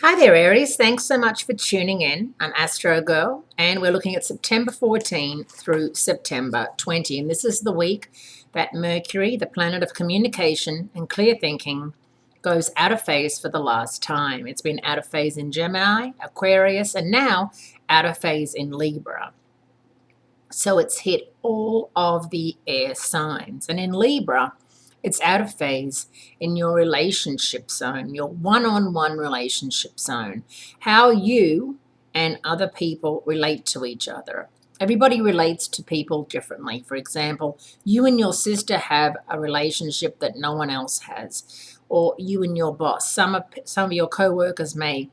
Hi there, Aries. Thanks so much for tuning in. I'm Astrogirl, and we're looking at September 14 through September 20. And this is the week that Mercury, the planet of communication and clear thinking, goes out of phase for the last time. It's been out of phase in Gemini, Aquarius, and now out of phase in Libra. So it's hit all of the air signs. And in Libra, it's out of phase in your relationship zone, your one-on-one relationship zone, how you and other people relate to each other. Everybody relates to people differently. For example, you and your sister have a relationship that no one else has, or you and your boss. Some of your co-workers may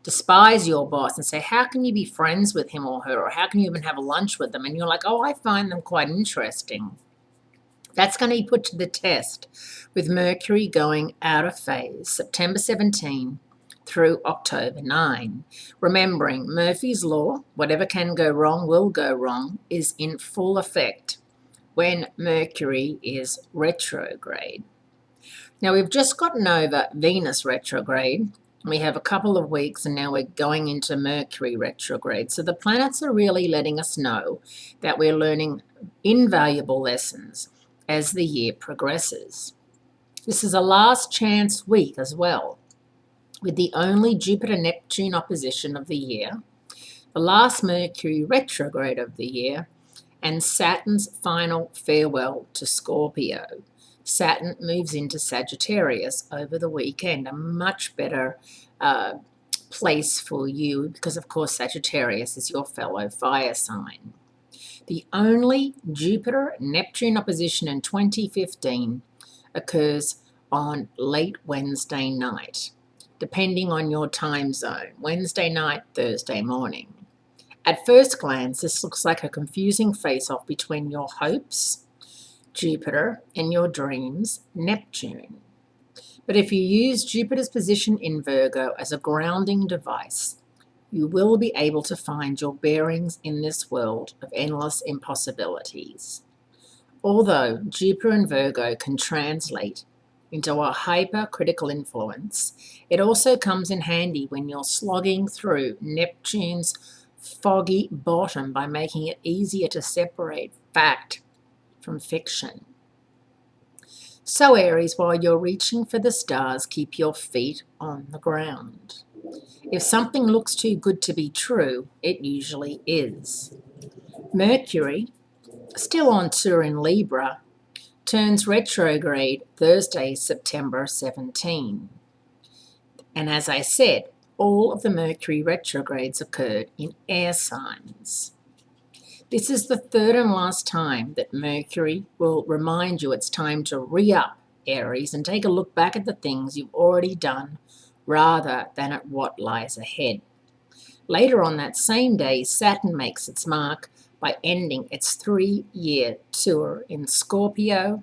despise your boss and say, how can you be friends with him or her? Or how can you even have a lunch with them? And you're like, oh, I find them quite interesting. That's going to be put to the test with Mercury going out of phase September 17 through October 9. Remembering Murphy's Law, whatever can go wrong will go wrong, is in full effect when Mercury is retrograde. Now, we've just gotten over Venus retrograde. We have a couple of weeks, and now we're going into Mercury retrograde. So the planets are really letting us know that we're learning invaluable lessons as the year progresses. This is a last chance week as well, with the only Jupiter-Neptune opposition of the year, the last Mercury retrograde of the year, and Saturn's final farewell to Scorpio. Saturn moves into Sagittarius over the weekend, a much better place for you because, of course, Sagittarius is your fellow fire sign. The only Jupiter-Neptune opposition in 2015 occurs on late Wednesday night, depending on your time zone, Wednesday night, Thursday morning. At first glance, this looks like a confusing face-off between your hopes, Jupiter, and your dreams, Neptune. But if you use Jupiter's position in Virgo as a grounding device, you will be able to find your bearings in this world of endless impossibilities. Although Jupiter in Virgo can translate into a hypercritical influence, it also comes in handy when you're slogging through Neptune's foggy bottom by making it easier to separate fact from fiction. So, Aries, while you're reaching for the stars, keep your feet on the ground. If something looks too good to be true, it usually is. Mercury, still on tour in Libra, turns retrograde Thursday, September 17. And as I said, all of the Mercury retrogrades occurred in air signs. This is the third and last time that Mercury will remind you it's time to re-up, Aries, and take a look back at the things you've already done rather than at what lies ahead. Later on that same day, Saturn makes its mark by ending its 3-year tour in Scorpio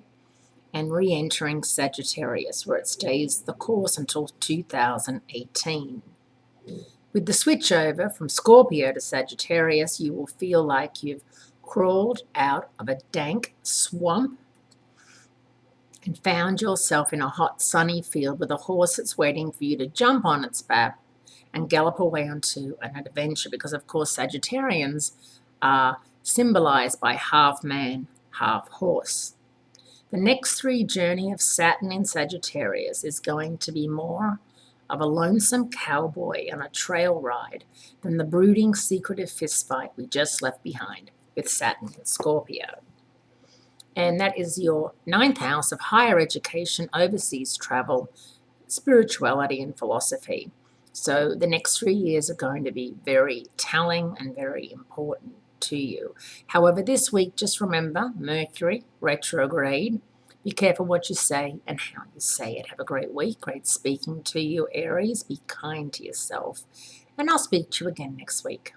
and re-entering Sagittarius, where it stays the course until 2018. With the switch over from Scorpio to Sagittarius, you will feel like you've crawled out of a dank swamp and found yourself in a hot, sunny field with a horse that's waiting for you to jump on its back and gallop away onto an adventure, because, of course, Sagittarians are symbolized by half man, half horse. The next 3 journey of Saturn in Sagittarius is going to be more of a lonesome cowboy on a trail ride than the brooding, secretive fistfight we just left behind with Saturn in Scorpio. And that is your 9th house of higher education, overseas travel, spirituality, and philosophy. So the next 3 years are going to be very telling and very important to you. However, this week, just remember Mercury retrograde. Be careful what you say and how you say it. Have a great week. Great speaking to you, Aries. Be kind to yourself. And I'll speak to you again next week.